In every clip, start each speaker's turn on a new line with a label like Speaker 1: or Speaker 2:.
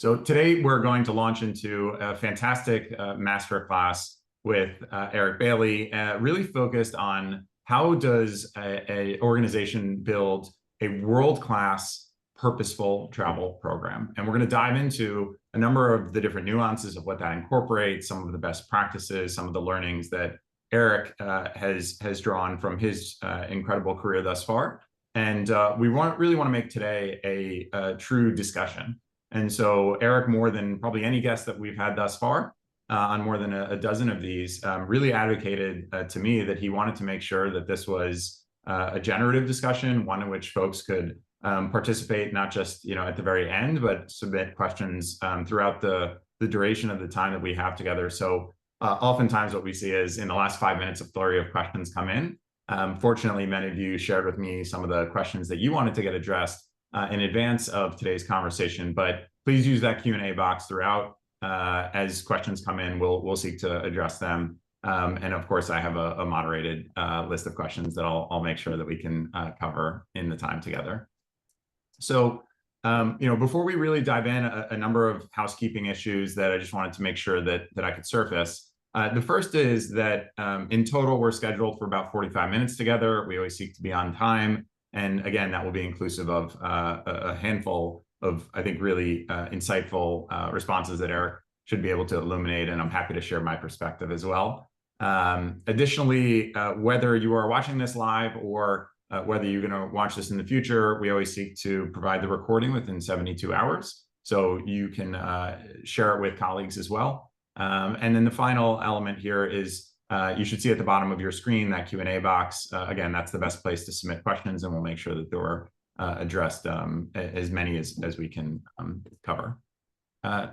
Speaker 1: So today we're going to launch into a fantastic masterclass with Eric Bailey, really focused on how does a organization build a world-class purposeful travel program. And we're going to dive into a number of the different nuances of what that incorporates, some of the best practices, some of the learnings that Eric has drawn from his incredible career thus far. And we really want to make today a true discussion. And so Eric, more than probably any guest that we've had thus far on more than a dozen of these, really advocated to me that he wanted to make sure that this was a generative discussion, one in which folks could participate, not just at the very end, but submit questions throughout the duration of the time that we have together. So oftentimes what we see is in the last 5 minutes, a flurry of questions come in. Fortunately, many of you shared with me some of the questions that you wanted to get addressed in advance of today's conversation, but please use that Q&A box throughout. As questions come in, we'll seek to address them. And of course, I have a moderated list of questions that I'll make sure that we can cover in the time together. So, before we really dive in, a number of housekeeping issues that I just wanted to make sure that I could surface. The first is that in total, we're scheduled for about 45 minutes together. We always seek to be on time. And again, that will be inclusive of a handful of, I think, really insightful responses that Eric should be able to illuminate, and I'm happy to share my perspective as well. Additionally, whether you are watching this live or whether you're going to watch this in the future, we always seek to provide the recording within 72 hours. So you can share it with colleagues as well. And then the final element here is you should see at the bottom of your screen that Q&A box. Again, that's the best place to submit questions, and we'll make sure that they're addressed as many as we can cover.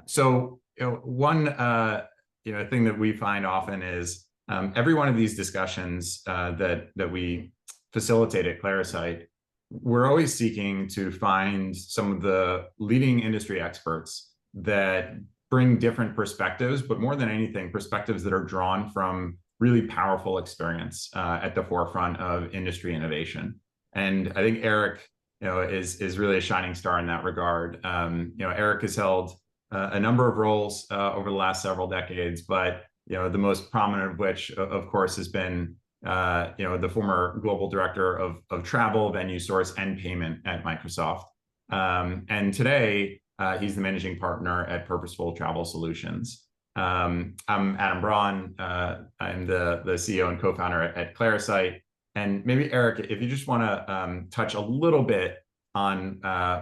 Speaker 1: So one thing that we find often is every one of these discussions that we facilitate at Clarasight, we're always seeking to find some of the leading industry experts that bring different perspectives, but more than anything, perspectives that are drawn from really powerful experience at the forefront of industry innovation. And I think Eric, is really a shining star in that regard. Eric has held a number of roles over the last several decades, but the most prominent of which, of course, has been the former global director of travel, VenueSource and Payment at Microsoft. And today, he's the managing partner at Purposeful Travel Solutions. I'm Adam Braun. I'm the CEO and co-founder at Clarasight. And maybe, Eric, if you just want to touch a little bit on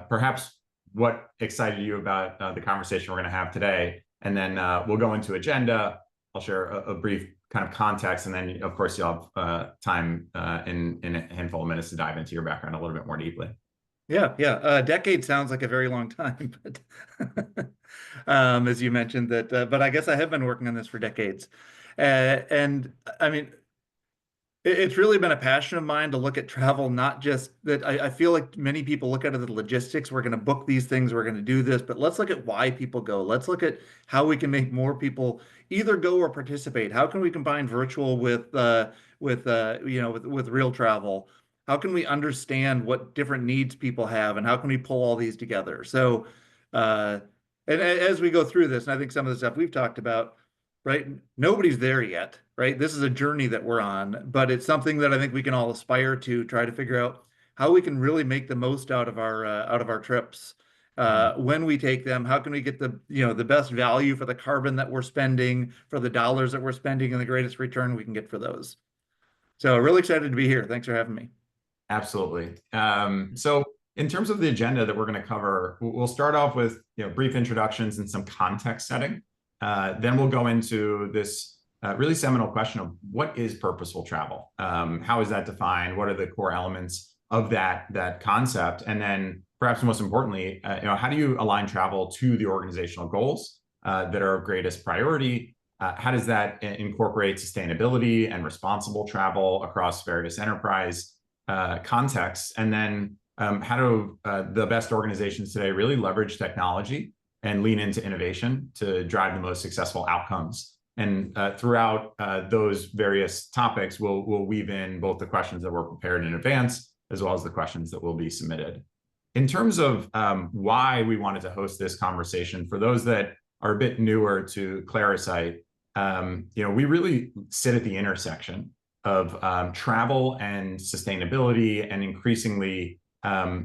Speaker 1: perhaps what excited you about the conversation we're going to have today, and then we'll go into agenda. I'll share a brief kind of context, and then, of course, you'll have time in a handful of minutes to dive into your background a little bit more deeply.
Speaker 2: Yeah. A decade sounds like a very long time, but as you mentioned that, but I guess I have been working on this for decades. And I mean, it's really been a passion of mine to look at travel, not just that I feel like many people look at it as logistics. We're going to book these things, we're going to do this, but let's look at why people go. Let's look at how we can make more people either go or participate. How can we combine virtual with real travel? How can we understand what different needs people have, and how can we pull all these together? So, and as we go through this, and I think some of the stuff we've talked about, right? Nobody's there yet, right? This is a journey that we're on, but it's something that I think we can all aspire to try to figure out how we can really make the most out of our trips when we take them. How can we get the best value for the carbon that we're spending, for the dollars that we're spending, and the greatest return we can get for those? So, really excited to be here. Thanks for having me.
Speaker 1: Absolutely. So in terms of the agenda that we're going to cover, we'll start off with brief introductions and some context setting. Then we'll go into this really seminal question of what is purposeful travel? How is that defined? What are the core elements of that concept? And then perhaps most importantly, how do you align travel to the organizational goals that are of greatest priority? How does that incorporate sustainability and responsible travel across various enterprise contexts? And then how do the best organizations today really leverage technology and lean into innovation to drive the most successful outcomes? And throughout those various topics, we'll weave in both the questions that were prepared in advance, as well as the questions that will be submitted. in terms of why we wanted to host this conversation, for those that are a bit newer to Clarasight, we really sit at the intersection of travel and sustainability, and increasingly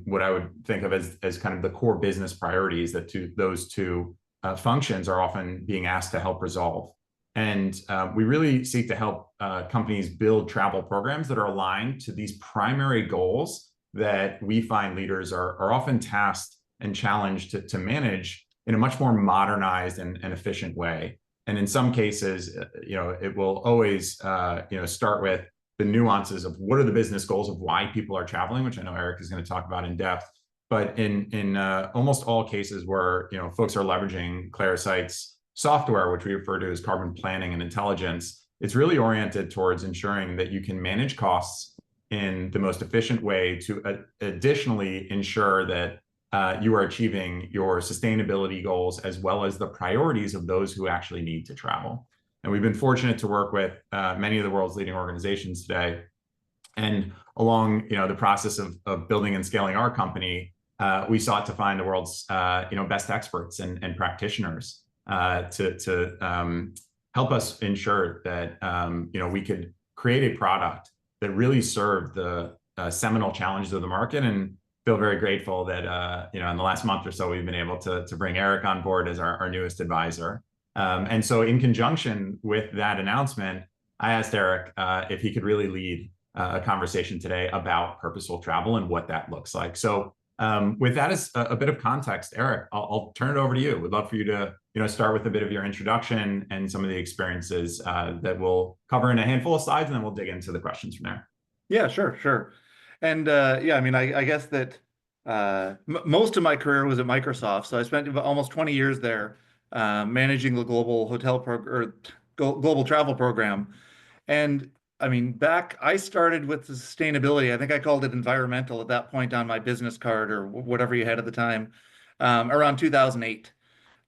Speaker 1: what I would think of as kind of the core business priorities that those two functions are often being asked to help resolve. And we really seek to help companies build travel programs that are aligned to these primary goals that we find leaders are often tasked and challenged to manage in a much more modernized and efficient way. And in some cases, it will always, start with the nuances of what are the business goals of why people are traveling, which I know Eric is going to talk about in depth. But in almost all cases where folks are leveraging Clarasight's software, which we refer to as carbon planning and intelligence, it's really oriented towards ensuring that you can manage costs in the most efficient way to additionally ensure that you are achieving your sustainability goals as well as the priorities of those who actually need to travel. And we've been fortunate to work with many of the world's leading organizations today. And along the process of building and scaling our company, we sought to find the world's best experts and practitioners to help us ensure that we could create a product that really served the seminal challenges of the market, and feel very grateful that in the last month or so we've been able to bring Eric on board as our newest advisor. And so in conjunction with that announcement, I asked Eric if he could really lead a conversation today about purposeful travel and what that looks like. So with that as a bit of context, Eric, I'll turn it over to you. We'd love for you to start with a bit of your introduction and some of the experiences that we'll cover in a handful of slides, and then we'll dig into the questions from there.
Speaker 2: Yeah, sure. And I guess that most of my career was at Microsoft. So I spent almost 20 years there managing the global global travel program. And I started with the sustainability. I think I called it environmental at that point on my business card or whatever you had at the time, around 2008.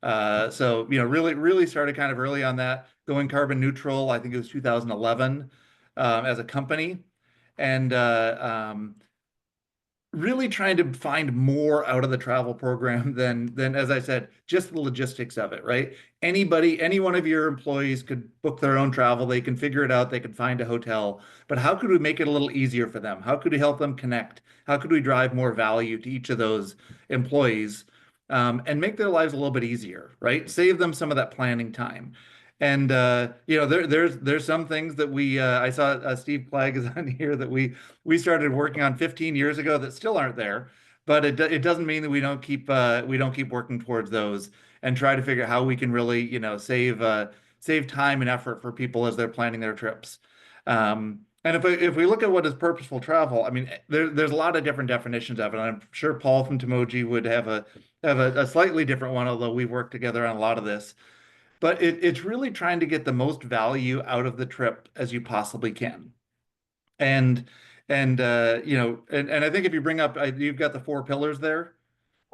Speaker 2: Really started kind of early on that, going carbon neutral. I think it was 2011 as a company. And really trying to find more out of the travel program than as I said, just the logistics of it, right? Any one of your employees could book their own travel. They can figure it out. They can find a hotel. But how could we make it a little easier for them? How could we help them connect? How could we drive more value to each of those employees and make their lives a little bit easier, right? Save them some of that planning time. And there's some things that I saw Steve Clegg is on here that we started working on 15 years ago that still aren't there, but it doesn't mean that we don't keep working towards those and try to figure out how we can really save time and effort for people as they're planning their trips. And if we look at what is purposeful travel, there's a lot of different definitions of it. And I'm sure Paul from Timoji would have a slightly different one, although we've worked together on a lot of this. But it's really trying to get the most value out of the trip as you possibly can. And I think if you bring up, you've got the 4 pillars there.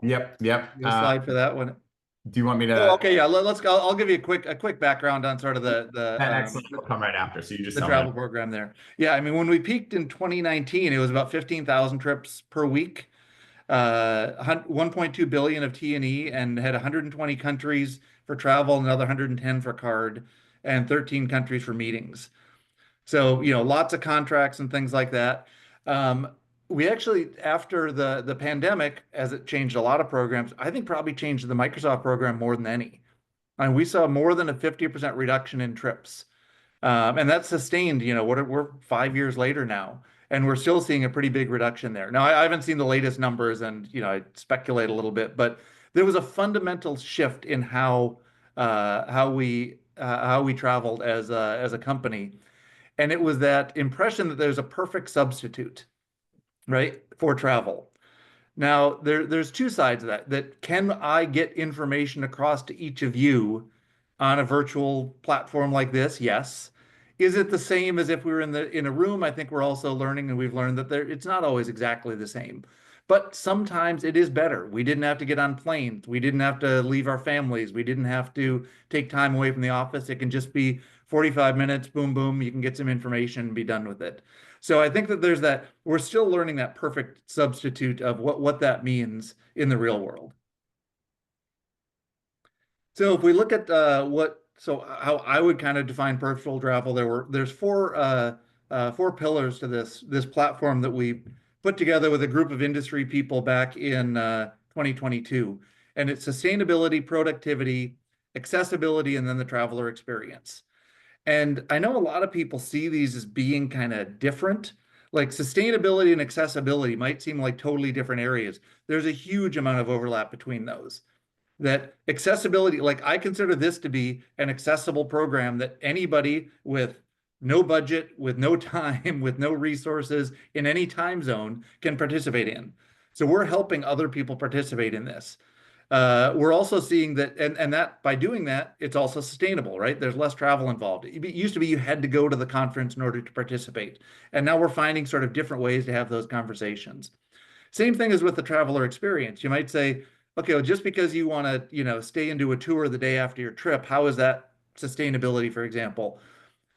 Speaker 1: Yep.
Speaker 2: Slide for that one.
Speaker 1: Do you want me to?
Speaker 2: Oh, okay, yeah. I'll give you a quick background on sort of
Speaker 1: will come right after. So you just
Speaker 2: the travel program there. Yeah, when we peaked in 2019, it was about 15,000 trips per week, 1.2 billion of T&E, and had 120 countries for travel, another 110 for card, and 13 countries for meetings. So, lots of contracts and things like that. We actually, after the pandemic, as it changed a lot of programs, I think probably changed the Microsoft program more than any. And we saw more than a 50% reduction in trips. And that's sustained, we're 5 years later now, and we're still seeing a pretty big reduction there. Now, I haven't seen the latest numbers, and, I speculate a little bit, but there was a fundamental shift in how we traveled as a company, and it was that impression that there's a perfect substitute, right, for travel. Now there's 2 sides of that. Can I get information across to each of you on a virtual platform like this? Yes. Is it the same as if we were in a room? I think we're also learning, and we've learned that it's not always exactly the same. But sometimes it is better. We didn't have to get on planes. We didn't have to leave our families. We didn't have to take time away from the office. It can just be 45 minutes, boom, boom. You can get some information and be done with it. So I think that there's that, we're still learning that perfect substitute of what that means in the real world. So if we look at how I would kind of define purposeful travel, there's four pillars to this platform that we put together with a group of industry people back in 2022, and it's sustainability, productivity, accessibility, and then the traveler experience. And I know a lot of people see these as being kind of different. Like sustainability and accessibility might seem like totally different areas. There's a huge amount of overlap between those. That accessibility, like I consider this to be an accessible program that anybody with no budget, with no time, with no resources in any time zone can participate in. So we're helping other people participate in this. We're also seeing that, and that by doing that, it's also sustainable, right? There's less travel involved. It used to be you had to go to the conference in order to participate. And now we're finding sort of different ways to have those conversations. Same thing as with the traveler experience. You might say, okay, well, just because you want to, stay and do a tour the day after your trip, how is that sustainability, for example?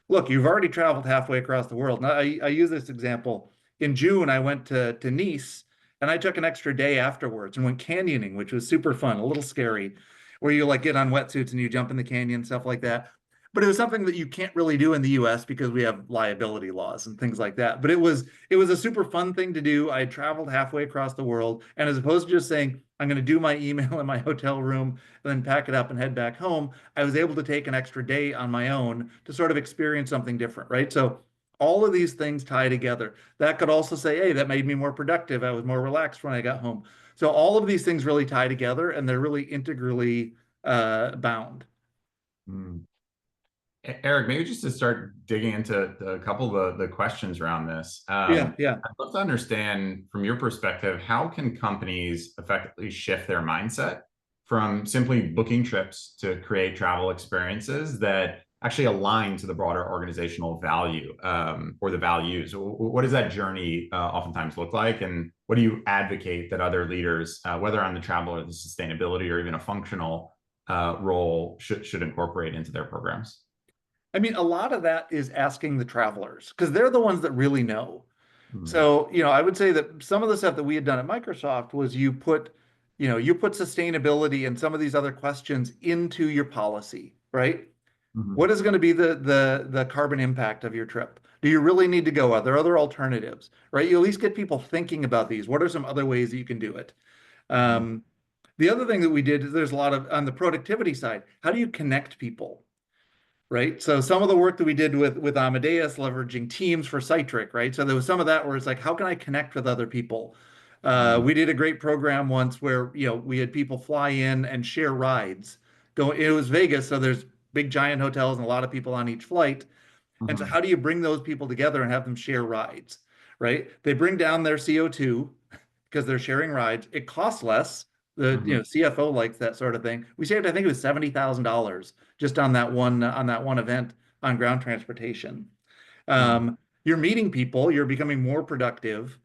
Speaker 2: Look, you've already traveled halfway across the world. Now, I use this example. In June, I went to Nice and I took an extra day afterwards and went canyoning, which was super fun, a little scary, where you like get on wetsuits and you jump in the canyon, stuff like that. But it was something that you can't really do in the US because we have liability laws and things like that. But it was a super fun thing to do. I had traveled halfway across the world, and as opposed to just saying, I'm going to do my email in my hotel room and then pack it up and head back home, I was able to take an extra day on my own to sort of experience something different, right? So all of these things tie together. That could also say, hey, that made me more productive. I was more relaxed when I got home. So all of these things really tie together, and they're really integrally bound.
Speaker 1: Mm. Eric, maybe just to start digging into a couple of the questions around this.
Speaker 2: Yeah.
Speaker 1: I'd love to understand from your perspective, how can companies effectively shift their mindset from simply booking trips to create travel experiences that actually align to the broader organizational value, or the values? What does that journey oftentimes look like? And what do you advocate that other leaders, whether on the travel or the sustainability or even a functional role, should incorporate into their programs?
Speaker 2: I mean, a lot of that is asking the travelers because they're the ones that really know.
Speaker 1: Mm-hmm.
Speaker 2: So, I would say that some of the stuff that we had done at Microsoft was you put sustainability and some of these other questions into your policy, right?
Speaker 1: Mm-hmm.
Speaker 2: What is going to be the carbon impact of your trip? Do you really need to go? Are there other alternatives, right? You at least get people thinking about these. What are some other ways that you can do it?
Speaker 1: Mm-hmm.
Speaker 2: The other thing that we did is there's a lot of on the productivity side. How do you connect people? Right. So some of the work that we did with Amadeus, leveraging Teams for Citric, right? So there was some of that where it's like, how can I connect with other people?
Speaker 1: Mm-hmm.
Speaker 2: We did a great program once where we had people fly in and share rides. It was Vegas, so there's big giant hotels and a lot of people on each flight. And so
Speaker 1: Mm-hmm.
Speaker 2: how do you bring those people together and have them share rides? Right? They bring down their CO2 because they're sharing rides. It costs less. The
Speaker 1: Mm-hmm.
Speaker 2: CFO likes that sort of thing. We saved, I think it was $70,000 just on that one event on ground transportation.
Speaker 1: Mm-hmm.
Speaker 2: You're meeting people, you're becoming more productive.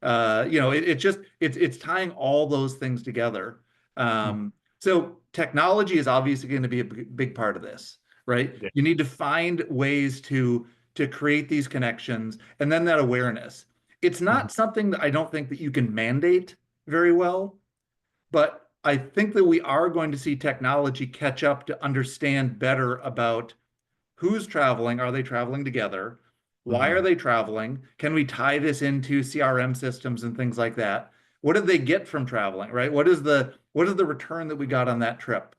Speaker 2: It's tying all those things together. So technology is obviously going to be a big part of this, right?
Speaker 1: Yeah.
Speaker 2: You need to find ways to create these connections and then that awareness. It's
Speaker 1: Mm-hmm.
Speaker 2: not something that I don't think that you can mandate very well, but I think that we are going to see technology catch up to understand better about who's traveling. Are they traveling together? Why are
Speaker 1: Mm-hmm.
Speaker 2: they traveling? Can we tie this into CRM systems and things like that? What did they get from traveling, right? What is the return that we got on that trip?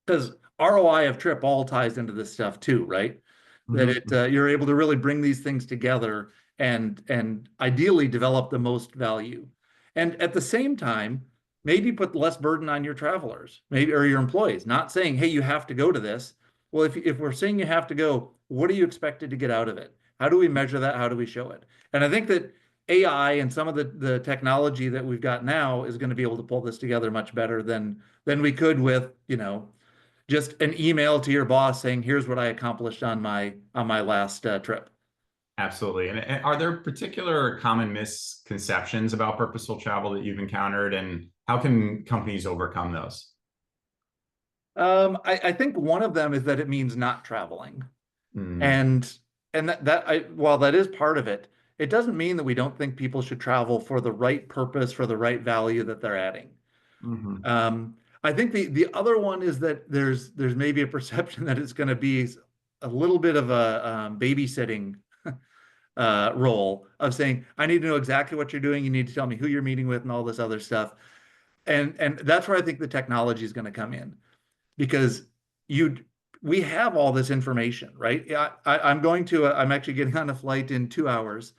Speaker 2: Because ROI of trip all ties into this stuff too, right? That
Speaker 1: Mm-hmm.
Speaker 2: you're able to really bring these things together and ideally develop the most value. And at the same time, maybe put less burden on your travelers, maybe or your employees, not saying, hey, you have to go to this. Well, if we're saying you have to go, what are you expected to get out of it? How do we measure that? How do we show it? And I think that AI and some of the technology that we've got now is going to be able to pull this together much better than we could with, just an email to your boss saying, here's what I accomplished on my last trip.
Speaker 1: Absolutely. And are there particular common misconceptions about purposeful travel that you've encountered, and how can companies overcome those?
Speaker 2: I think one of them is that it means not traveling.
Speaker 1: Mm,
Speaker 2: And while that is part of it, it doesn't mean that we don't think people should travel for the right purpose, for the right value that they're adding.
Speaker 1: hmm
Speaker 2: I think the other one is that there's maybe a perception that it's going to be a little bit of a babysitting role of saying, I need to know exactly what you're doing. You need to tell me who you're meeting with and all this other stuff. And that's where I think the technology is going to come in because you we have all this information, right? I'm actually getting on a flight in 2 hours.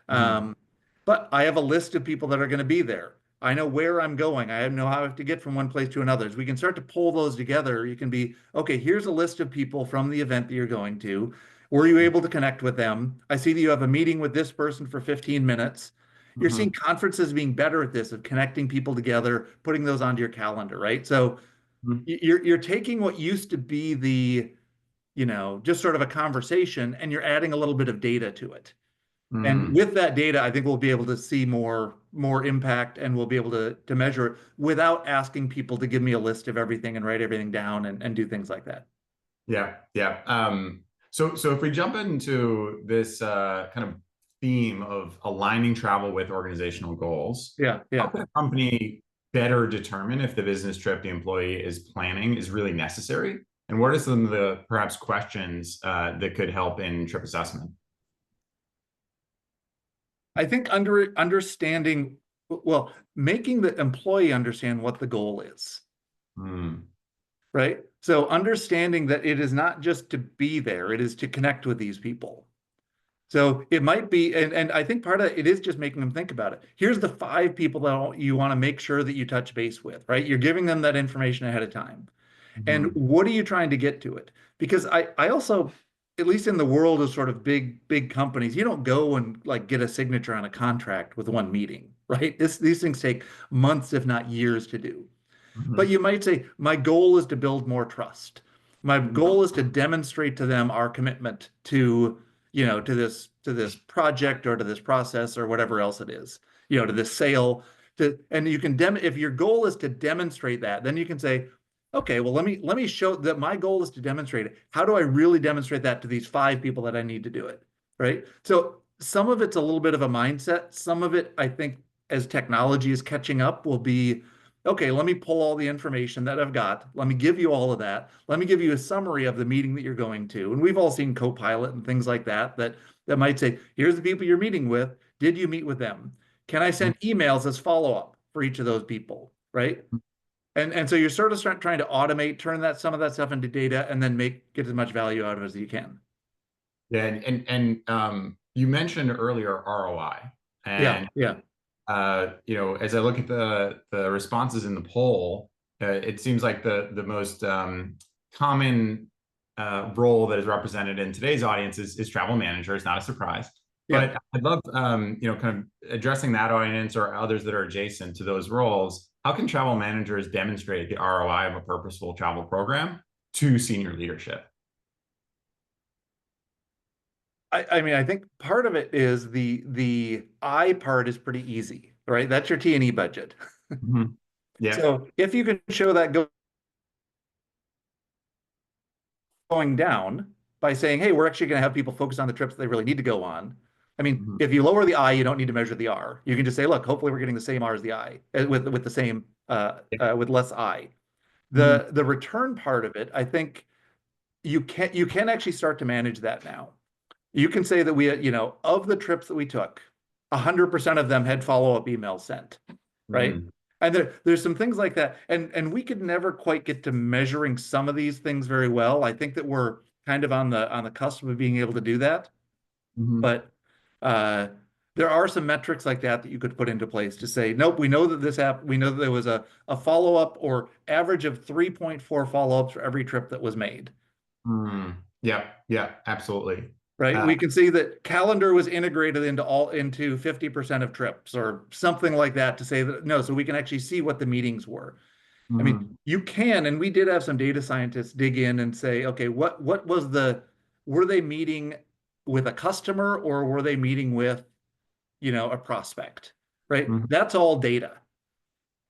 Speaker 1: hmm
Speaker 2: Um, but I have a list of people that are going to be there. I know where I'm going. I know how I have to get from one place to another. As we can start to pull those together, you can be, okay, here's a list of people from the event that you're going to. Were you able to connect with them? I see that you have a meeting with this person for 15 minutes. You're seeing
Speaker 1: hmm
Speaker 2: conferences being better at this, of connecting people together, putting those onto your calendar, right? So you're taking what used to be just sort of a conversation, and you're adding a little bit of data to it. And
Speaker 1: hmm
Speaker 2: with that data, I think we'll be able to see more impact, and we'll be able to measure it without asking people to give me a list of everything and write everything down and do things like that.
Speaker 1: Yeah, yeah. So if we jump into this kind of theme of aligning travel with organizational goals,
Speaker 2: Yeah,
Speaker 1: how
Speaker 2: yeah.
Speaker 1: can a company better determine if the business trip the employee is planning is really necessary? And what are some of the perhaps questions that could help in trip assessment?
Speaker 2: I think understanding, well, making the employee understand what the goal is,
Speaker 1: Mm,
Speaker 2: right? So understanding that it is not just to be there, it is to connect with these people. So it might be, and I think part of it is just making them think about it. Here's the 5 people that you want to make sure that you touch base with, right? You're giving them that information ahead of time. And
Speaker 1: mhm,
Speaker 2: what are you trying to get to it? Because I also, at least in the world of sort of big companies, you don't go and like get a signature on a contract with one meeting, right? These things take months, if not years, to do. But
Speaker 1: mhm,
Speaker 2: you might say, my goal is to build more trust. My
Speaker 1: mhm,
Speaker 2: goal is to demonstrate to them our commitment to this project or to this process or whatever else it is, to this sale. And you can if your goal is to demonstrate that, then you can say, okay, well, let me show that my goal is to demonstrate it. How do I really demonstrate that to these 5 people that I need to do it? Right. So some of it's a little bit of a mindset. Some of it, I think, as technology is catching up, will be okay, let me pull all the information that I've got. Let me give you all of that. Let me give you a summary of the meeting that you're going to. And we've all seen Copilot and things like that might say, here's the people you're meeting with. Did you meet with them? Can I
Speaker 1: mhm.
Speaker 2: send emails as follow-up for each of those people? Right. And so you're sort of trying to automate, turn some of that stuff into data, and then get as much value out of it as you can.
Speaker 1: Yeah, and you mentioned earlier ROI,
Speaker 2: Yeah,
Speaker 1: and
Speaker 2: yeah,
Speaker 1: as I look at the responses in the poll, it seems like the most common role that is represented in today's audience is travel manager. It's not a surprise,
Speaker 2: yeah.
Speaker 1: but I'd love kind of addressing that audience or others that are adjacent to those roles. How can travel managers demonstrate the ROI of a purposeful travel program to senior leadership?
Speaker 2: I mean, I think part of it is the I part is pretty easy, right? That's your T&E budget.
Speaker 1: Mhm. Yeah.
Speaker 2: So if you can show that going down by saying, hey, we're actually going to have people focus on the trips that they really need to go on. I mean,
Speaker 1: Mhm.
Speaker 2: if you lower the I, you don't need to measure the R. You can just say, look, hopefully we're getting the same R as the I with the same with less I.
Speaker 1: Mhm.
Speaker 2: The return part of it, I think you can actually start to manage that now. You can say that of the trips that we took, 100% of them had follow-up emails sent, right?
Speaker 1: Mhm.
Speaker 2: And there's some things like that. And we could never quite get to measuring some of these things very well. I think that we're kind of on the cusp of being able to do that.
Speaker 1: Mhm.
Speaker 2: But uh, there are some metrics like that that you could put into place to say, nope, we know that there was a follow-up or average of 3.4 follow-ups for every trip that was made.
Speaker 1: Mm. Yeah, yeah, absolutely.
Speaker 2: Right?
Speaker 1: Uh,
Speaker 2: We can see that calendar was integrated into 50% of trips or something like that to say that no, so we can actually see what the meetings were. I mean,
Speaker 1: mhm.
Speaker 2: you can, and we did have some data scientists dig in and say, okay, were they meeting with a customer, or were they meeting with, a prospect, right?
Speaker 1: Mhm.
Speaker 2: That's all data,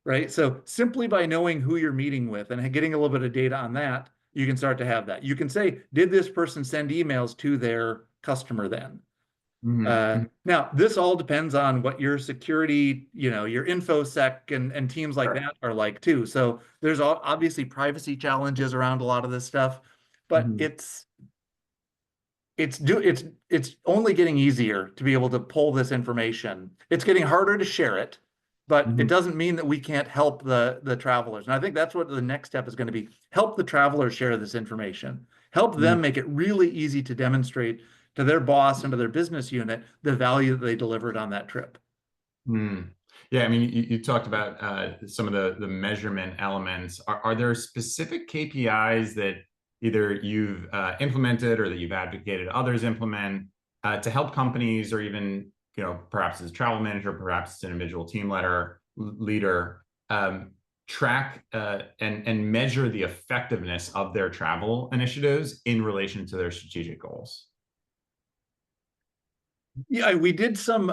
Speaker 2: right? So simply by knowing who you're meeting with and getting a little bit of data on that, you can start to have that. You can say, did this person send emails to their customer then?
Speaker 1: Mhm.
Speaker 2: Now, this all depends on what your security, your InfoSec and teams like
Speaker 1: Sure.
Speaker 2: that are like too. So there's obviously privacy challenges around a lot of this stuff, but
Speaker 1: Mhm.
Speaker 2: it's only getting easier to be able to pull this information. It's getting harder to share it, but it
Speaker 1: Mhm.
Speaker 2: doesn't mean that we can't help the travelers. And I think that's what the next step is going to be. Help the travelers share this information. Help
Speaker 1: Mhm.
Speaker 2: them make it really easy to demonstrate to their boss and to their business unit the value that they delivered on that trip.
Speaker 1: Hmm. Yeah, I mean, you talked about some of the measurement elements. Are there specific KPIs that either you've implemented or that you've advocated others implement to help companies, or even perhaps as a travel manager, perhaps as an individual team leader, track and measure the effectiveness of their travel initiatives in relation to their strategic goals?
Speaker 2: Yeah, we did some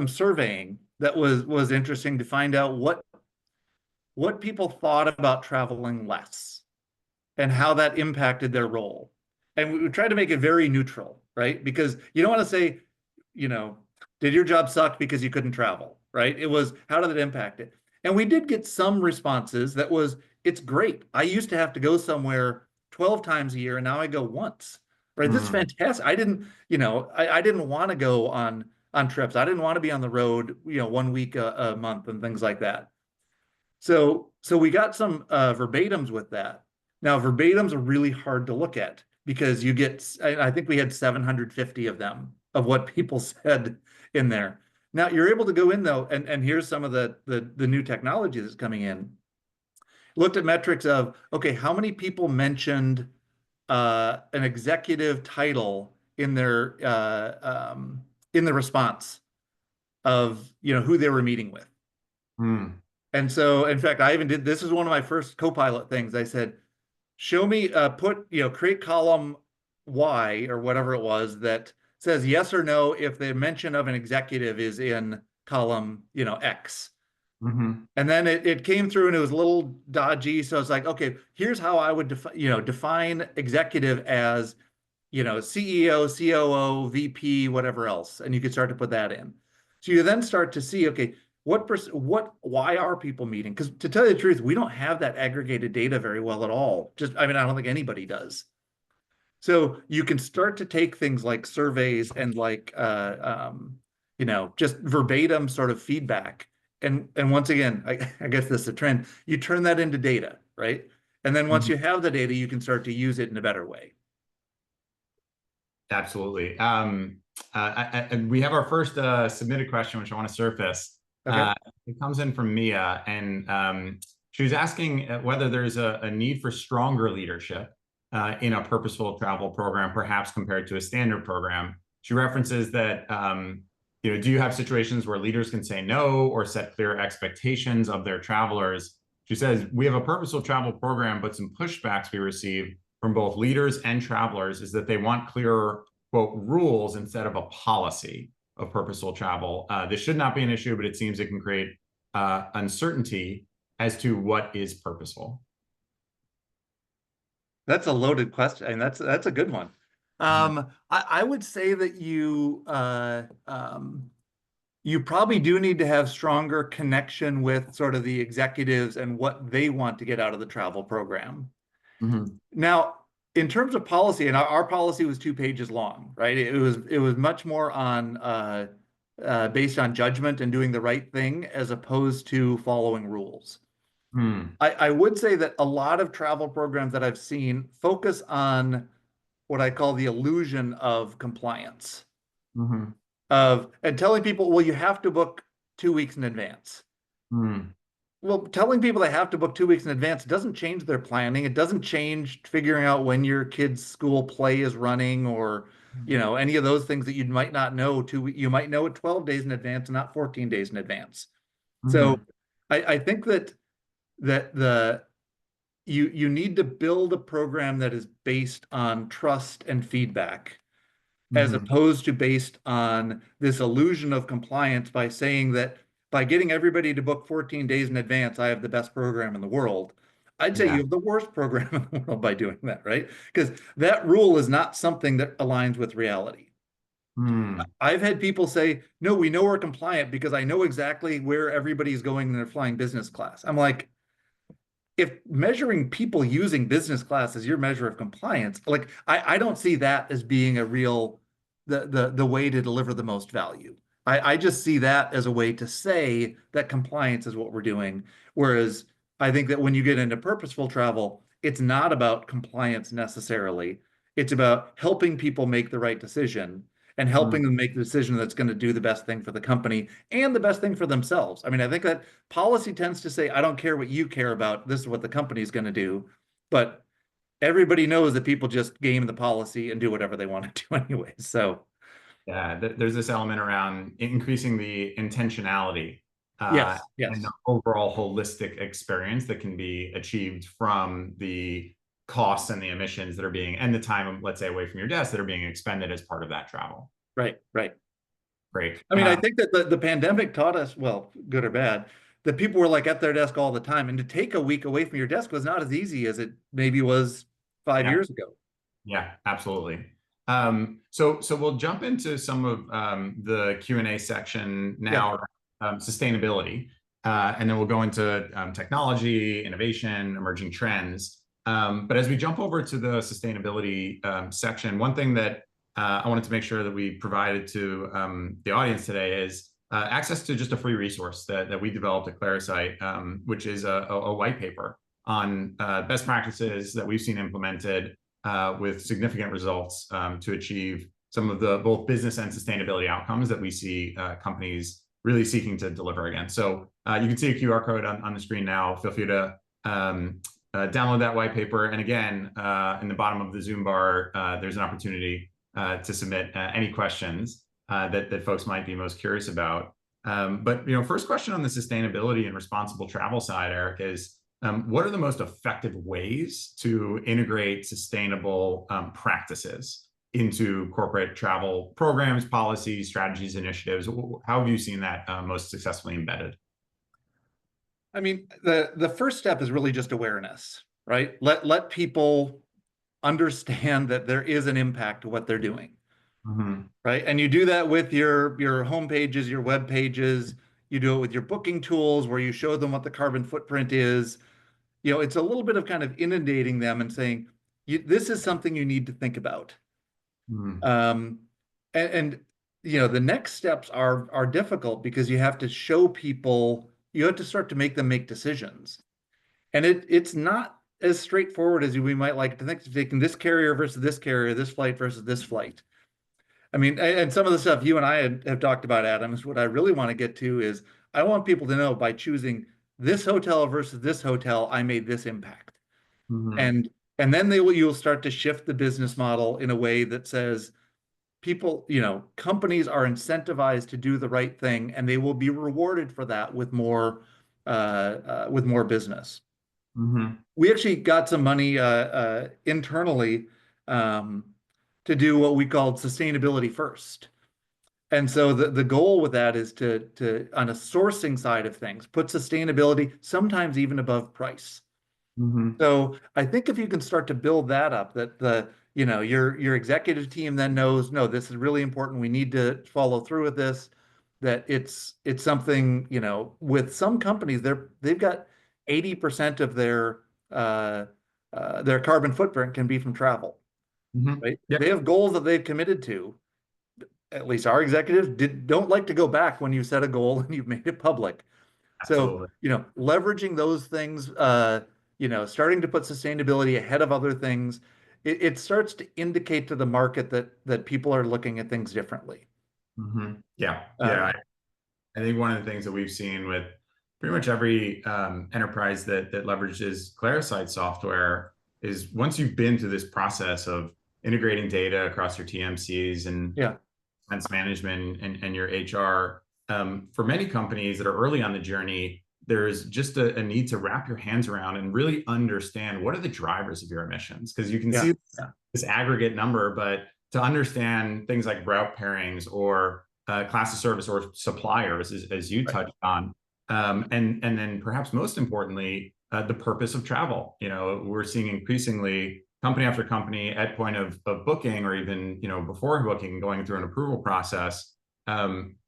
Speaker 2: surveying that was interesting to find out what people thought about traveling less and how that impacted their role. And we tried to make it very neutral, right? Because you don't want to say, you know, did your job suck because you couldn't travel, right? It was, how did it impact it? And we did get some responses that was, it's great. I used to have to go somewhere 12 times a year and now I go once, right? This is
Speaker 1: Hmm.
Speaker 2: fantastic. I didn't, I didn't want to go on trips. I didn't want to be on the road, 1 week a month and things like that. So we got some verbatims with that. Now, verbatims are really hard to look at because you get, I think we had 750 of them, of what people said in there. Now you're able to go in though, and here's some of the new technology that's coming in. Looked at metrics of, okay, how many people mentioned an executive title in the response of who they were meeting with.
Speaker 1: Hmm.
Speaker 2: And so, in fact, I even did, this is one of my first Copilot things. I said, show me, create column Y or whatever it was that says yes or no if the mention of an executive is in column, X.
Speaker 1: Hmm.
Speaker 2: And then it came through and it was a little dodgy. So it's like, okay, here's how I would define executive as, CEO, COO, VP, whatever else. And you could start to put that in. So you then start to see, okay, why are people meeting? Because to tell you the truth, we don't have that aggregated data very well at all. I mean, I don't think anybody does. So you can start to take things like surveys and like, just verbatim sort of feedback. And once again, I guess this is a trend. You turn that into data, right? And then once
Speaker 1: Hmm.
Speaker 2: you have the data, you can start to use it in a better way.
Speaker 1: Absolutely. And we have our first submitted question, which I want to surface.
Speaker 2: Okay.
Speaker 1: It comes in from Mia, and she was asking whether there's a need for stronger leadership in a purposeful travel program, perhaps compared to a standard program. She references that, do you have situations where leaders can say no or set clear expectations of their travelers? She says, we have a purposeful travel program, but some pushbacks we receive from both leaders and travelers is that they want clearer, quote, rules instead of a policy of purposeful travel. This should not be an issue, but it seems it can create uncertainty as to what is purposeful.
Speaker 2: That's a loaded question, and that's a good one. I would say that you probably do need to have stronger connection with sort of the executives and what they want to get out of the travel program.
Speaker 1: Mm-hmm.
Speaker 2: Now, in terms of policy, and our policy was 2 pages long, right? It was much more on based on judgment and doing the right thing as opposed to following rules.
Speaker 1: Mm-hmm.
Speaker 2: I would say that a lot of travel programs that I've seen focus on what I call the illusion of compliance,
Speaker 1: Mm-hmm.
Speaker 2: of and telling people, well, you have to book 2 weeks in advance.
Speaker 1: Mm-hmm.
Speaker 2: Well, telling people they have to book 2 weeks in advance doesn't change their planning. It doesn't change figuring out when your kid's school play is running or, any of those things that you might not know. You might know it 12 days in advance and not 14 days in advance. So
Speaker 1: Mm-hmm.
Speaker 2: I think that you need to build a program that is based on trust and feedback. as
Speaker 1: Mm-hmm.
Speaker 2: opposed to based on this illusion of compliance by saying that by getting everybody to book 14 days in advance, I have the best program in the world. I'd say you
Speaker 1: Yeah.
Speaker 2: have the worst program in the world by doing that, right? Because that rule is not something that aligns with reality.
Speaker 1: Mm.
Speaker 2: I've had people say, no, we know we're compliant because I know exactly where everybody's going when they're flying business class. I'm like, if measuring people using business class is your measure of compliance, like I don't see that as being a real the way to deliver the most value. I just see that as a way to say that compliance is what we're doing. Whereas I think that when you get into purposeful travel, it's not about compliance necessarily. It's about helping people make the right decision and
Speaker 1: Mm.
Speaker 2: helping them make the decision that's going to do the best thing for the company and the best thing for themselves. I mean, I think that policy tends to say, I don't care what you care about. This is what the company is going to do. But everybody knows that people just game the policy and do whatever they want to do anyway. So,
Speaker 1: Yeah, there's this element around increasing the intentionality
Speaker 2: yes,
Speaker 1: and the
Speaker 2: yes,
Speaker 1: overall holistic experience that can be achieved from the costs and the emissions that are being, and the time, let's say, away from your desk that are being expended as part of that travel.
Speaker 2: right, right.
Speaker 1: Great.
Speaker 2: I mean, I think that the pandemic taught us, well, good or bad, that people were like at their desk all the time. And to take a week away from your desk was not as easy as it maybe was 5 years ago.
Speaker 1: Yeah, absolutely. So we'll jump into some of the Q&A section
Speaker 2: Yeah.
Speaker 1: now, sustainability, and then we'll go into technology, innovation, emerging trends. But as we jump over to the sustainability section, one thing that I wanted to make sure that we provided to the audience today is access to just a free resource that we developed at Clarasight, which is a white paper on best practices that we've seen implemented with significant results to achieve some of the both business and sustainability outcomes that we see companies really seeking to deliver against. So you can see a QR code on the screen now. Feel free to download that white paper. And again, in the bottom of the Zoom bar, there's an opportunity to submit any questions that folks might be most curious about. But first question on the sustainability and responsible travel side, Eric, is what are the most effective ways to integrate sustainable practices into corporate travel programs, policies, strategies, initiatives? How have you seen that most successfully embedded?
Speaker 2: I mean, the first step is really just awareness, right? Let people understand that there is an impact to what they're doing,
Speaker 1: Mm-hmm.
Speaker 2: right? And you do that with your home pages, your web pages. You do it with your booking tools where you show them what the carbon footprint is. It's a little bit of kind of inundating them and saying, this is something you need to think about.
Speaker 1: Mm-hmm.
Speaker 2: Um, and the next steps are difficult because you have to show people, you have to start to make them make decisions. And it's not as straightforward as we might like to think, taking this carrier versus this carrier, this flight versus this flight. I mean, and some of the stuff you and I have talked about, Adam, is what I really want to get to is I want people to know by choosing this hotel versus this hotel, I made this impact.
Speaker 1: Mm-hmm.
Speaker 2: And then you'll start to shift the business model in a way that says people, companies are incentivized to do the right thing, and they will be rewarded for that with more business.
Speaker 1: Mm-hmm.
Speaker 2: We actually got some money internally to do what we called sustainability first. And so the goal with that is to on a sourcing side of things, put sustainability sometimes even above price.
Speaker 1: Mm-hmm.
Speaker 2: So I think if you can start to build that up, that your executive team then knows, no, this is really important. We need to follow through with this. That it's something, with some companies, they've got 80% of their carbon footprint can be from travel,
Speaker 1: Mm-hmm.
Speaker 2: right?
Speaker 1: Yeah,
Speaker 2: They have goals that they've committed to. At least our executives don't like to go back when you set a goal and you've made it public. So,
Speaker 1: absolutely.
Speaker 2: leveraging those things, starting to put sustainability ahead of other things, it starts to indicate to the market that people are looking at things differently.
Speaker 1: Mm-hmm. Yeah, yeah.
Speaker 2: Um,
Speaker 1: I think one of the things that we've seen with pretty much every enterprise that leverages Clarasight software is once you've been through this process of integrating data across your TMCs and
Speaker 2: yeah,
Speaker 1: expense management and your HR, for many companies that are early on the journey, there's just a need to wrap your hands around and really understand what are the drivers of your emissions, because you can
Speaker 2: yeah,
Speaker 1: see
Speaker 2: yeah,
Speaker 1: this aggregate number, but to understand things like route pairings or class of service or suppliers, as you
Speaker 2: Right.
Speaker 1: touched on, and then perhaps most importantly, the purpose of travel. We're seeing increasingly company after company at point of booking, or even before booking, going through an approval process,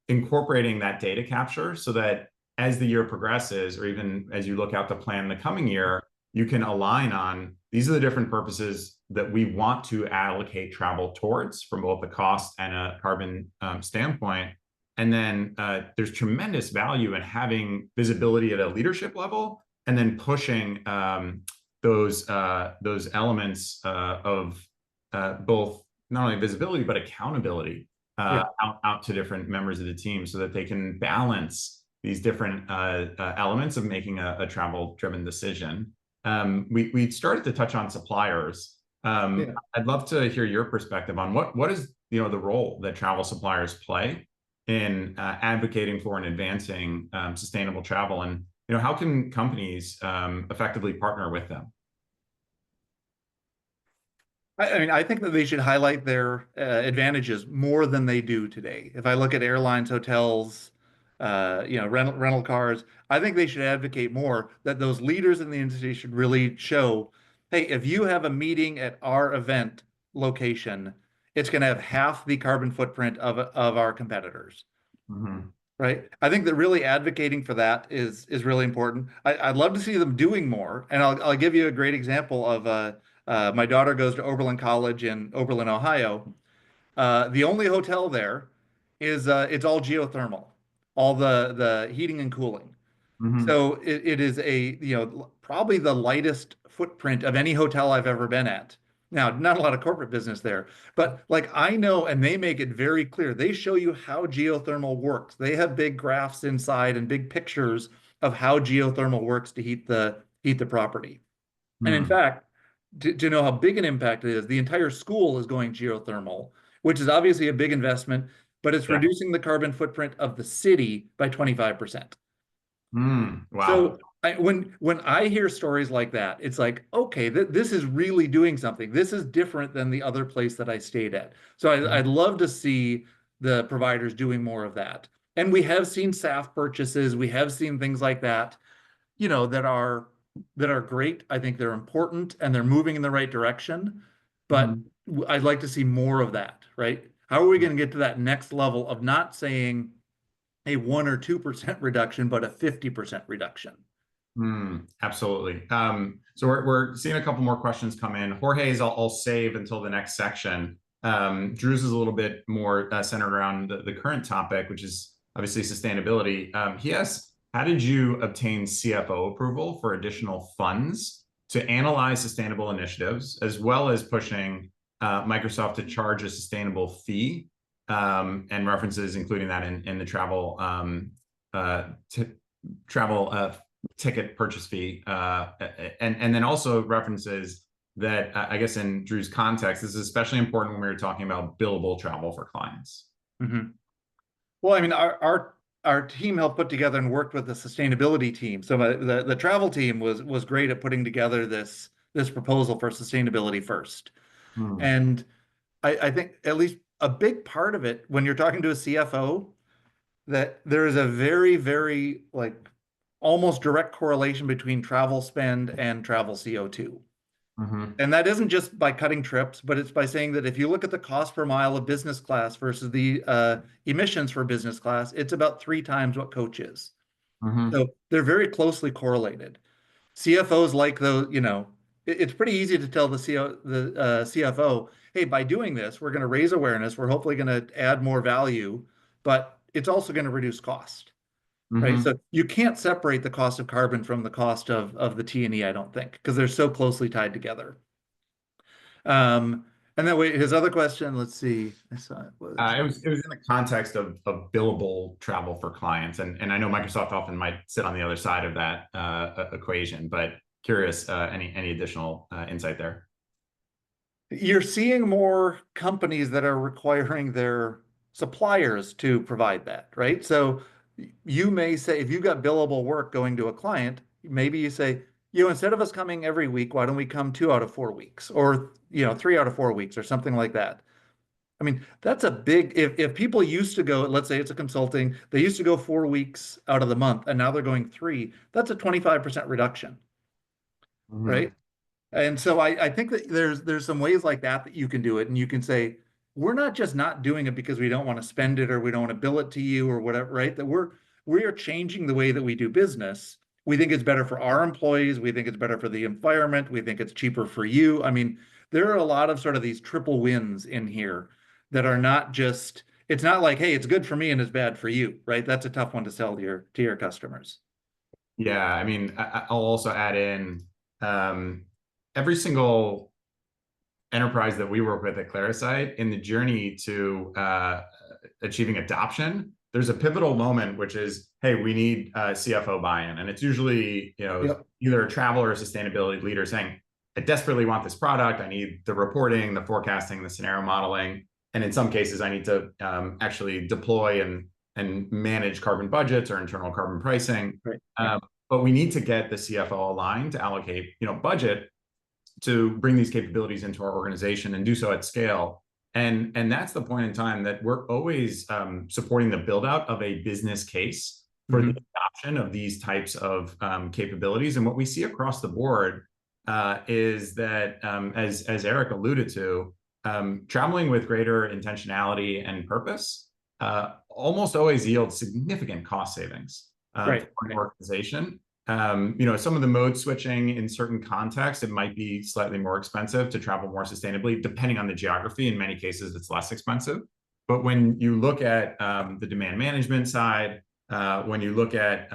Speaker 1: incorporating that data capture so that as the year progresses, or even as you look out to plan the coming year, you can align on these are the different purposes that we want to allocate travel towards from both the cost and a carbon standpoint. And then there's tremendous value in having visibility at a leadership level, and then pushing those elements of both not only visibility but accountability
Speaker 2: Yeah.
Speaker 1: out to different members of the team, so that they can balance these different elements of making a travel-driven decision. We started to touch on suppliers.
Speaker 2: Yeah.
Speaker 1: I'd love to hear your perspective on what is the role that travel suppliers play in advocating for and advancing sustainable travel, and how can companies effectively partner with them?
Speaker 2: I mean, I think that they should highlight their advantages more than they do today. If I look at airlines, hotels, rental cars, I think they should advocate more that those leaders in the industry should really show, hey, if you have a meeting at our event location, it's going to have half the carbon footprint of our competitors.
Speaker 1: Mm-hmm.
Speaker 2: Right. I think that really advocating for that is really important. I'd love to see them doing more. And I'll give you a great example of my daughter goes to Oberlin College in Oberlin, Ohio. The only hotel there is it's all geothermal, all the heating and cooling.
Speaker 1: Mm-hmm.
Speaker 2: So it is probably the lightest footprint of any hotel I've ever been at. Now, not a lot of corporate business there, but like I know, and they make it very clear. They show you how geothermal works. They have big graphs inside and big pictures of how geothermal works to heat the property. And in
Speaker 1: Mm.
Speaker 2: fact, to know how big an impact it is, the entire school is going geothermal, which is obviously a big investment, but it's
Speaker 1: Yeah.
Speaker 2: reducing the carbon footprint of the city by 25%.
Speaker 1: Wow.
Speaker 2: So when I hear stories like that, it's like, okay, this is really doing something. This is different than the other place that I stayed at. So I'd love to see the providers doing more of that. And we have seen SAF purchases. We have seen things like that, that are great. I think they're important and they're moving in the right direction. But
Speaker 1: Mm-hmm.
Speaker 2: I'd like to see more of that, right? How are we going to get to that next level of not saying a 1 or 2% reduction, but a 50% reduction?
Speaker 1: Absolutely. So we're seeing a couple more questions come in. Jorge's I'll save until the next section. Drew's is a little bit more centered around the current topic, which is obviously sustainability. He asks, how did you obtain CFO approval for additional funds to analyze sustainable initiatives, as well as pushing Microsoft to charge a sustainable fee, and references including that in the travel ticket purchase fee, and then also references that I guess in Drew's context, this is especially important when we were talking about billable travel for clients.
Speaker 2: Mm-hmm. Well, I mean, our team helped put together and worked with the sustainability team. So the travel team was great at putting together this proposal for sustainability first.
Speaker 1: Hmm.
Speaker 2: And I think at least a big part of it, when you're talking to a CFO, that there is a very, very like almost direct correlation between travel spend and travel CO2.
Speaker 1: Mm-hmm.
Speaker 2: And that isn't just by cutting trips, but it's by saying that if you look at the cost per mile of business class versus the emissions for business class, it's about 3 times what coach is.
Speaker 1: Mm-hmm.
Speaker 2: So they're very closely correlated. CFOs like those, it's pretty easy to tell the CFO, hey, by doing this, we're going to raise awareness. We're hopefully going to add more value, but it's also going to reduce cost, right?
Speaker 1: Mm-hmm.
Speaker 2: So you can't separate the cost of carbon from the cost of the T&E, I don't think, because they're so closely tied together. And then wait, his other question, let's see. I saw it was
Speaker 1: It was in the context of billable travel for clients, and I know Microsoft often might sit on the other side of that equation, but curious any additional insight there.
Speaker 2: you're seeing more companies that are requiring their suppliers to provide that, right? So you may say, if you've got billable work going to a client, maybe you say, instead of us coming every week, why don't we come 2 out of 4 weeks or, 3 out of 4 weeks or something like that? I mean, that's a big, if people used to go, let's say it's a consulting, they used to go 4 weeks out of the month and now they're going three, that's a 25% reduction, right?
Speaker 1: Mhm.
Speaker 2: And so I think that there's some ways like that that you can do it. And you can say, we're not just not doing it because we don't want to spend it or we don't want to bill it to you or whatever, right? That we are changing the way that we do business. We think it's better for our employees. We think it's better for the environment. We think it's cheaper for you. I mean, there are a lot of sort of these triple wins in here that are not just, it's not like, hey, it's good for me and it's bad for you, right? That's a tough one to sell to your customers.
Speaker 1: Yeah, I mean, I'll also add in um, every single enterprise that we work with at Clarasight in the journey to achieving adoption. There's a pivotal moment, which is, hey, we need CFO buy-in, and it's usually
Speaker 2: Yep.
Speaker 1: either a travel or a sustainability leader saying, I desperately want this product. I need the reporting, the forecasting, the scenario modeling, and in some cases, I need to actually deploy and manage carbon budgets or internal carbon pricing.
Speaker 2: Right.
Speaker 1: Um, but we need to get the CFO aligned to allocate, budget to bring these capabilities into our organization and do so at scale. And that's the point in time that we're always supporting the build out of a business case for the adoption of these types of capabilities. And what we see across the board is that, as Eric alluded to, traveling with greater intentionality and purpose almost always yields significant cost savings
Speaker 2: Right.
Speaker 1: for an organization. Some of the mode switching in certain contexts, it might be slightly more expensive to travel more sustainably, depending on the geography. In many cases, it's less expensive. But when you look at the demand management side, when you look at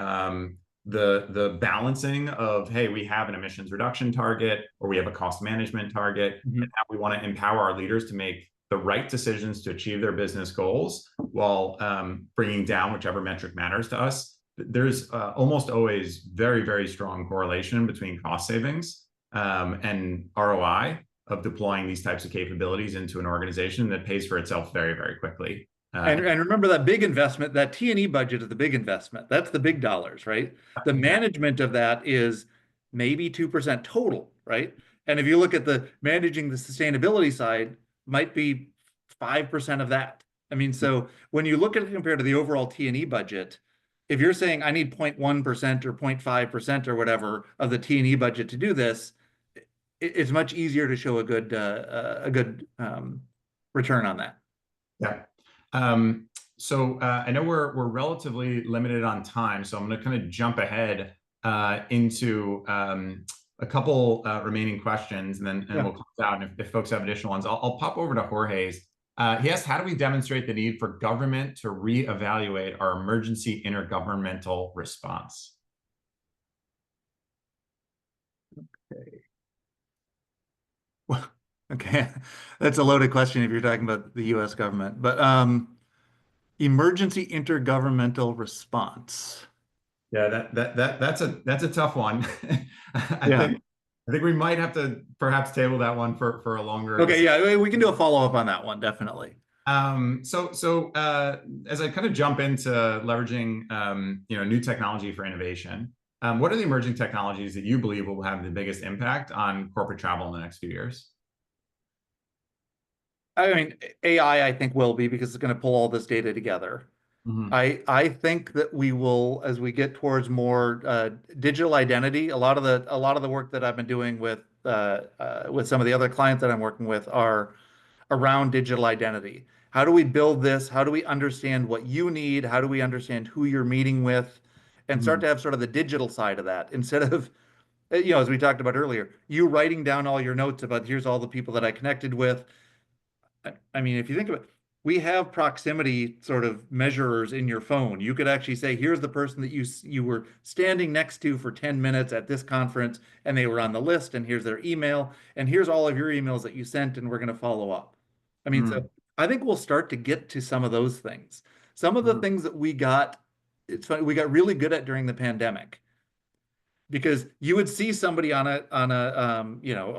Speaker 1: the balancing of, hey, we have an emissions reduction target or we have a cost management target, and how we want to empower our leaders to make the right decisions to achieve their business goals while bringing down whichever metric matters to us, there's almost always very, very strong correlation between cost savings and ROI of deploying these types of capabilities into an organization that pays for itself very, very quickly.
Speaker 2: And remember that big investment, that T&E budget is the big investment. That's the big dollars, right? The management of that is maybe 2% total, right? And if you look at the managing the sustainability side, might be 5% of that. I mean, so when you look at it compared to the overall T&E budget, if you're saying I need 0.1% or 0.5% or whatever of the T&E budget to do this, it's much easier to show a good return on that.
Speaker 1: Yeah. So I know we're relatively limited on time, so I'm going to kind of jump ahead into a couple remaining questions, and then we'll close out. And if folks have additional ones, I'll pop over to Jorge's. He asked, how do we demonstrate the need for government to reevaluate our emergency intergovernmental response?
Speaker 2: Okay. Well, okay, that's a loaded question if you're talking about the U.S. government, but emergency intergovernmental response.
Speaker 1: Yeah, that's a tough one. I think we might have to perhaps table that one for a longer.
Speaker 2: Okay, yeah, we can do a follow-up on that one, definitely.
Speaker 1: So as I kind of jump into leveraging new technology for innovation, what are the emerging technologies that you believe will have the biggest impact on corporate travel in the next few years?
Speaker 2: I mean, AI, I think will be because it's going to pull all this data together. I think that we will, as we get towards more digital identity, a lot of the work that I've been doing with some of the other clients that I'm working with are around digital identity. How do we build this? How do we understand what you need? How do we understand who you're meeting with? And start to have sort of the digital side of that instead of, as we talked about earlier, you writing down all your notes about here's all the people that I connected with. I mean, if you think about it, we have proximity sort of measurers in your phone. You could actually say, here's the person that you were standing next to for 10 minutes at this conference, and they were on the list, and here's their email, and here's all of your emails that you sent, and we're going to follow up. I mean, so I think we'll start to get to some of those things. Some of the things that it's funny, we got really good at during the pandemic. Because you would see somebody on a a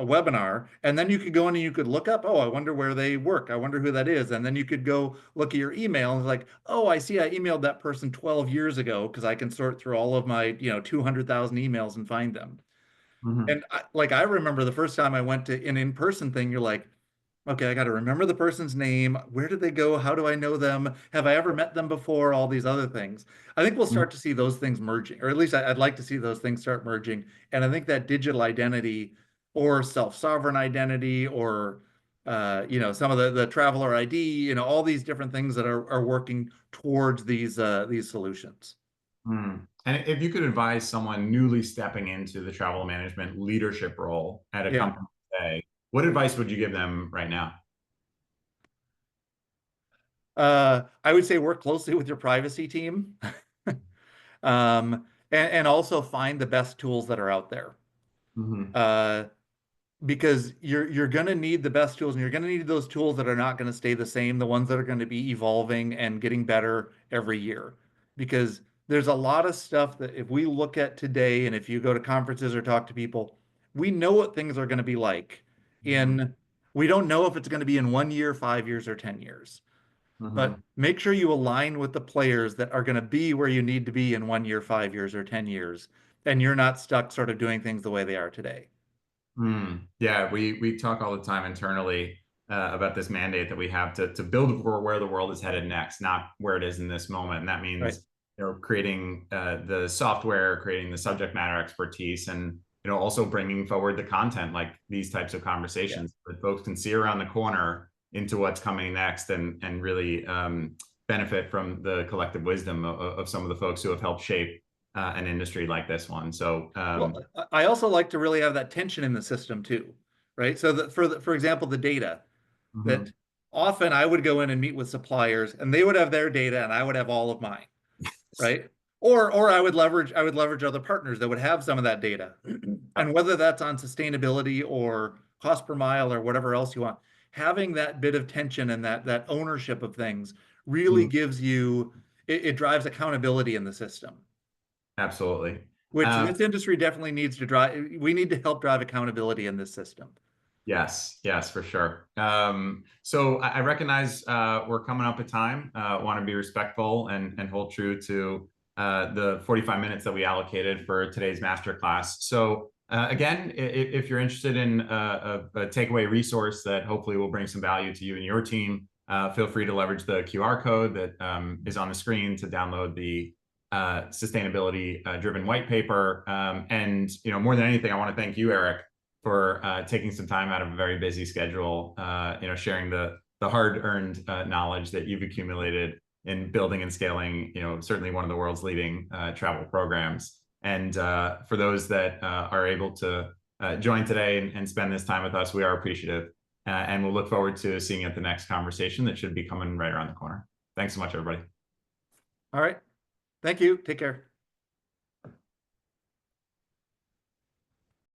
Speaker 2: webinar, and then you could go in and you could look up, oh, I wonder where they work. I wonder who that is. And then you could go look at your email and it's like, oh, I see I emailed that person 12 years ago because I can sort through all of my 200,000 emails and find them. And I remember the first time I went to an in-person thing, you're like, Okay, I got to remember the person's name. Where did they go? How do I know them? Have I ever met them before? All these other things. I think we'll start to see those things merging, or at least I'd like to see those things start merging. And I think that digital identity or self-sovereign identity or some of the traveler ID, all these different things that are working towards these solutions.
Speaker 1: And if you could advise someone newly stepping into the travel management leadership role at a
Speaker 2: Yeah.
Speaker 1: company today, what advice would you give them right now?
Speaker 2: I would say work closely with your privacy team. And also find the best tools that are out there.
Speaker 1: Mm-hmm.
Speaker 2: Uh, because you're going to need the best tools, and you're going to need those tools that are not going to stay the same, the ones that are going to be evolving and getting better every year. Because there's a lot of stuff that if we look at today, and if you go to conferences or talk to people, we know what things are going to be like in, we don't know if it's going to be in 1 year, 5 years, or 10 years.
Speaker 1: Mm-hmm.
Speaker 2: But make sure you align with the players that are going to be where you need to be in 1 year, 5 years, or 10 years. And you're not stuck sort of doing things the way they are today.
Speaker 1: Yeah, we talk all the time internally about this mandate that we have to build for where the world is headed next, not where it is in this moment. And that
Speaker 2: Right.
Speaker 1: means creating the software, creating the subject matter expertise, and also bringing forward the content like these types of
Speaker 2: Yeah.
Speaker 1: conversations that folks can see around the corner into what's coming next and really benefit from the collective wisdom of some of the folks who have helped shape an industry like this one. So
Speaker 2: Well, I also like to really have that tension in the system too, right? So that for example, the data that
Speaker 1: mhm.
Speaker 2: often I would go in and meet with suppliers and they would have their data and I would have all of mine, right? Or I would leverage other partners that would have some of that data. And whether that's on sustainability or cost per mile or whatever else you want, having that bit of tension and that ownership of things really
Speaker 1: Mhm.
Speaker 2: gives you it drives accountability in the system,
Speaker 1: Absolutely.
Speaker 2: which this industry definitely needs to drive. We need to help drive accountability in this system.
Speaker 1: Yes, yes, for sure. So I recognize we're coming up at time. Want to be respectful and hold true to the 45 minutes that we allocated for today's masterclass. So again, if you're interested in a takeaway resource that hopefully will bring some value to you and your team, feel free to leverage the QR code that is on the screen to download the sustainability driven white paper. And more than anything, I want to thank you, Eric, for taking some time out of a very busy schedule, sharing the hard-earned knowledge that you've accumulated in building and scaling, certainly one of the world's leading travel programs. And for those that are able to join today and spend this time with us, we are appreciative. And we'll look forward to seeing you at the next conversation that should be coming right around the corner. Thanks so much, everybody.
Speaker 2: All right. Thank you. Take care.